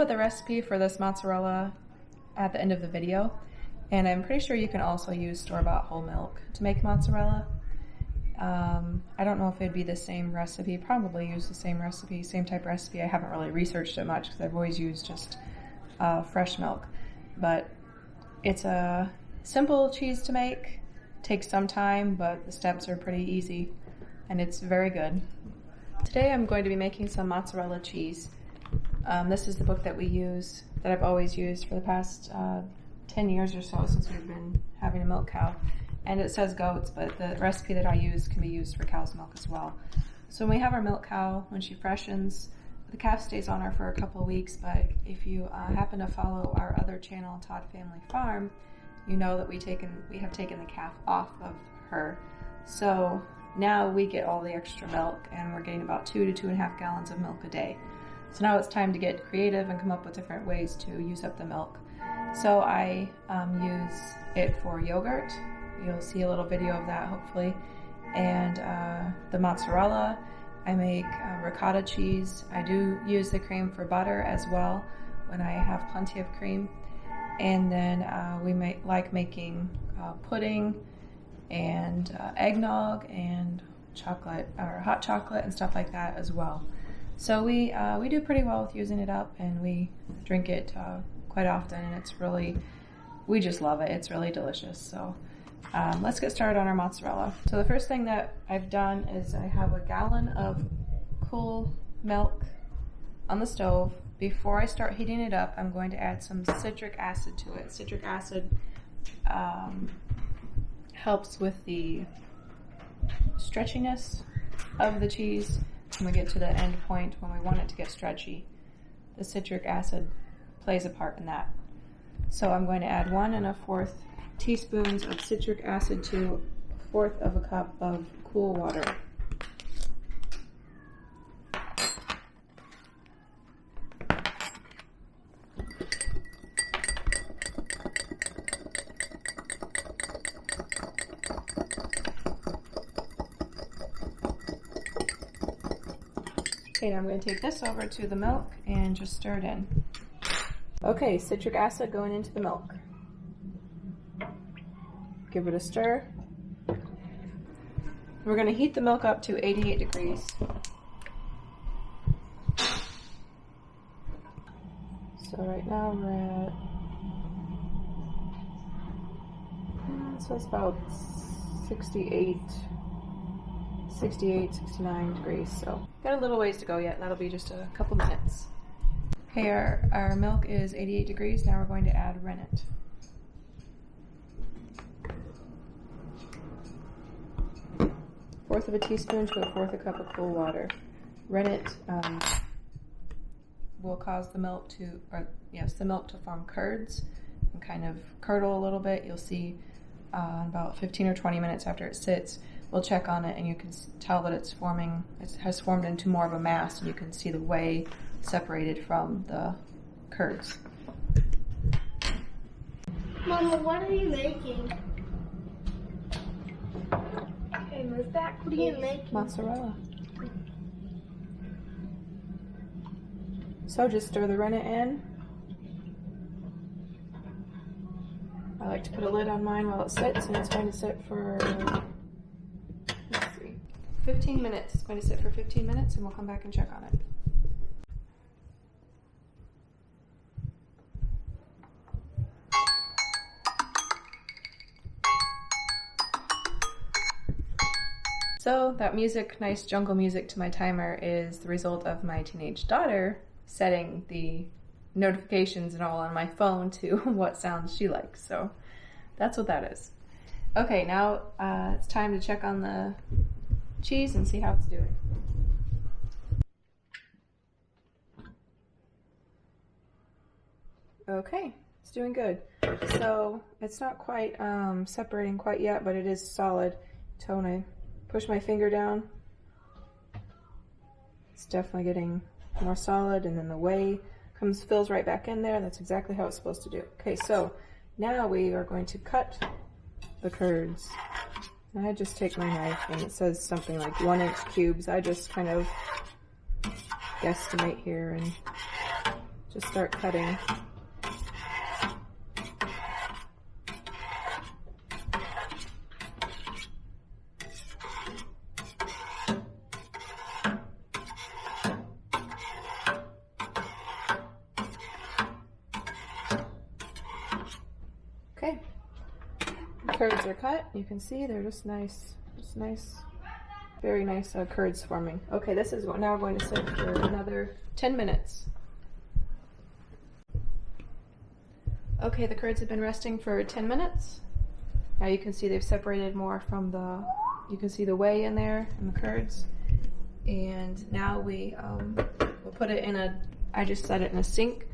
put the recipe for this mozzarella at the end of the video, and I'm pretty sure you can also use store-bought whole milk to make mozzarella. I don't know if it'd be the same recipe, probably use the same recipe, same type recipe. I haven't really researched it much because I've always used just fresh milk. But it's a simple cheese to make, takes some time, but the steps are pretty easy, and it's very good. Today I'm going to be making some mozzarella cheese. This is the book that we use, that I've always used for the past 10 years or so since we've been having a milk cow. And it says goats, but the recipe that I use can be used for cow's milk as well. So when we have our milk cow, when she freshens, the calf stays on her for a couple of weeks, but if you happen to follow our other channel, Todd Family Farm, you know that we have taken the calf off of her. So now we get all the extra milk, and we're getting about 2 to 2.5 gallons of milk a day. So now it's time to get creative and come up with different ways to use up the milk. So I use it for yogurt. You'll see a little video of that hopefully. And the mozzarella, I make ricotta cheese. I do use the cream for butter as well when I have plenty of cream. And then we like making pudding and eggnog and chocolate, or hot chocolate and stuff like that as well. So we do pretty well with using it up, and we drink it quite often, and it's really, we just love it. It's really delicious. So let's get started on our mozzarella. So the first thing that I've done is I have a gallon of cool milk on the stove. Before I start heating it up, I'm going to add some citric acid to it. Citric acid helps with the stretchiness of the cheese. When we get to the end point, when we want it to get stretchy, the citric acid plays a part in that. So I'm going to add 1 1/4 teaspoons of citric acid to 1/4 of a cup of cool water. Okay, now I'm going to take this over to the milk and just stir it in. Okay, citric acid going into the milk. Give it a stir. We're going to heat the milk up to 88 degrees. So right now we're at, so it's about 68, 69 degrees. So got a little ways to go yet. That'll be just a couple minutes. Okay, our milk is 88 degrees. Now we're going to add rennet. Fourth of a teaspoon to 1/4 a cup of cool water. Rennet will cause the milk to, the milk to form curds and kind of curdle a little bit. You'll see about 15 or 20 minutes after it sits, we'll check on it, and you can tell that it has formed into more of a mass, and you can see the whey separated from the curds. Mama, what are you making? Okay, move back. What are you making? Mozzarella. So just stir the rennet in. I like to put a lid on mine while it sits, and it's going to sit for, let's see, 15 minutes. It's going to sit for 15 minutes, and we'll come back and check on it. So that music, nice jungle music to my timer, is the result of my teenage daughter setting the notifications and all on my phone to what sounds she likes. So that's what that is. Okay, now it's time to check on the cheese and see how it's doing. Okay, it's doing good. So it's not quite separating quite yet, but it is solid. So when I push my finger down, it's definitely getting more solid, and then the whey fills right back in there. That's exactly how it's supposed to do. Okay, so now we are going to cut the curds. And I just take my knife, and it says something like 1-inch cubes. I just kind of guesstimate here and just start cutting. Okay, curds are cut. You can see they're just nice, very nice curds forming. Okay, this is now going to sit for another 10 minutes. Okay, the curds have been resting for 10 minutes. Now you can see they've separated more from you can see the whey in there and the curds. And now we'll put it in I just set it in a sink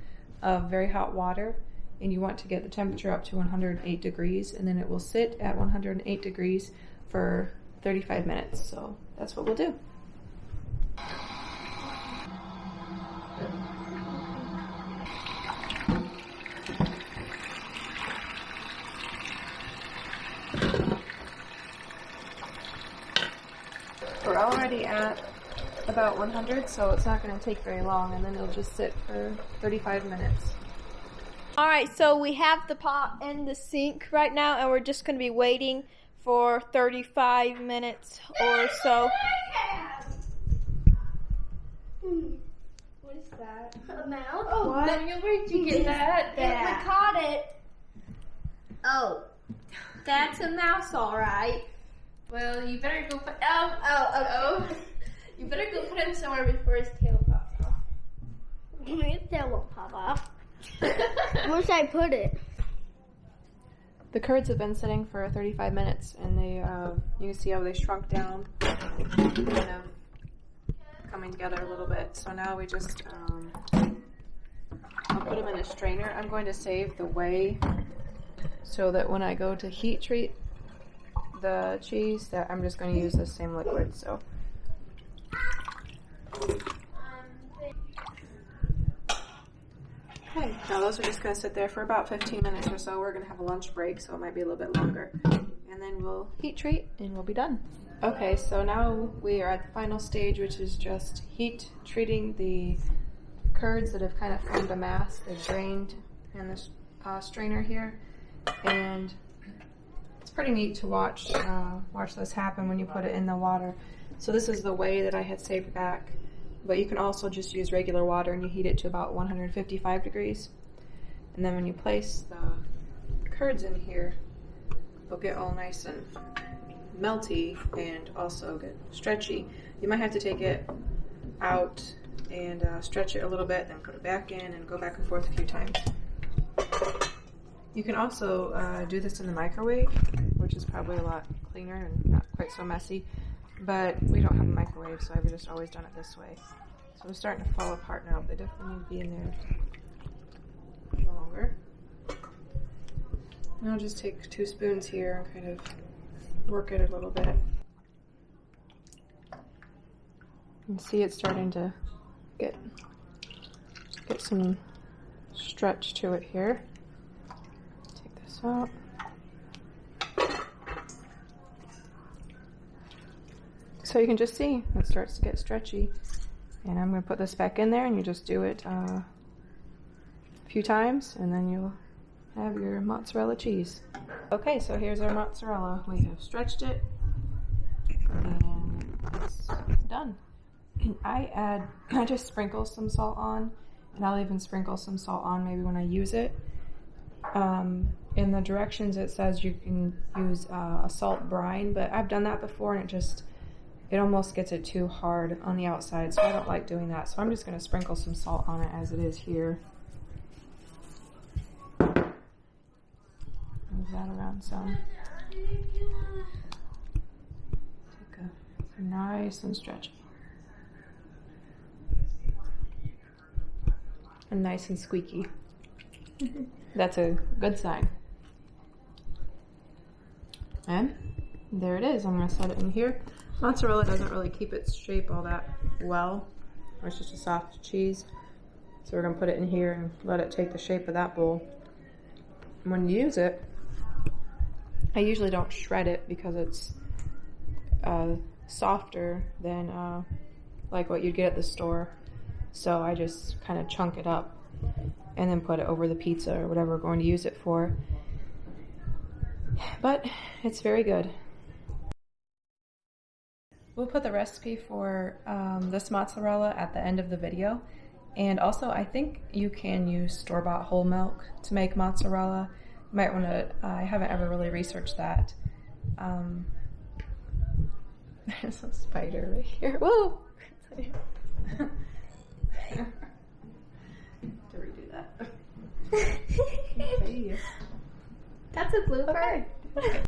of very hot water. And you want to get the temperature up to 108 degrees, and then it will sit at 108 degrees for 35 minutes. So that's what we'll do. We're already at about 100, so it's not going to take very long, and then it'll just sit for 35 minutes. All right, so we have the pot in the sink right now, and we're just going to be waiting for 35 minutes or so. What is that? A mouse? Oh, What? Daniel, where'd you get that? I caught it. Oh, that's a mouse, all right. Well, you better go put. Oh. You better go put him somewhere before his tail pops off. His tail won't pop off. Where should I put it? The curds have been sitting for 35 minutes, and they you can see how they shrunk down, kind of coming together a little bit. So now we just I'll put them in a strainer. I'm going to save the whey so that when I go to heat treat the cheese, that I'm just going to use the same liquid. So. Okay, now those are just going to sit there for about 15 minutes or so. We're going to have a lunch break, so it might be a little bit longer. And then we'll heat treat and we'll be done. Okay, so now we are at the final stage, which is just heat treating the curds that have kind of formed a mass. They've drained in this strainer here. And it's pretty neat to watch this happen when you put it in the water. So this is the whey that I had saved back. But you can also just use regular water and you heat it to about 155 degrees. And then when you place the curds in here, they'll get all nice and melty and also get stretchy. You might have to take it out and stretch it a little bit, then put it back in and go back and forth a few times. You can also do this in the microwave, which is probably a lot cleaner and not quite so messy. But we don't have a microwave, so I've just always done it this way. So they're starting to fall apart now. They definitely need to be in there longer. And I'll just take 2 spoons here and kind of work it a little bit. You can see it's starting to get some stretch to it here. Take this out. So you can just see it starts to get stretchy. And I'm going to put this back in there, and you just do it a few times, and then you'll have your mozzarella cheese. Okay, so here's our mozzarella. We have stretched it, and it's done. I just sprinkle some salt on, and I'll even sprinkle some salt on maybe when I use it. In the directions it says you can use a salt brine, but I've done that before, and it almost gets it too hard on the outside, so I don't like doing that. So I'm just going to sprinkle some salt on it as it is here. Move that around some. Take a nice and stretchy. And nice and squeaky. That's a good sign. And there it is. I'm going to set it in here. Mozzarella doesn't really keep its shape all that well. It's just a soft cheese. So we're going to put it in here and let it take the shape of that bowl. And when you use it, I usually don't shred it because it's softer than like what you'd get at the store. So I just kind of chunk it up and then put it over the pizza or whatever we're going to use it for. But it's very good. We'll put the recipe for this mozzarella at the end of the video. And also, I think you can use store-bought whole milk to make mozzarella. You might want to, I haven't ever really researched that. There's a spider right here. Whoa! To redo that. That's a blooper. Okay.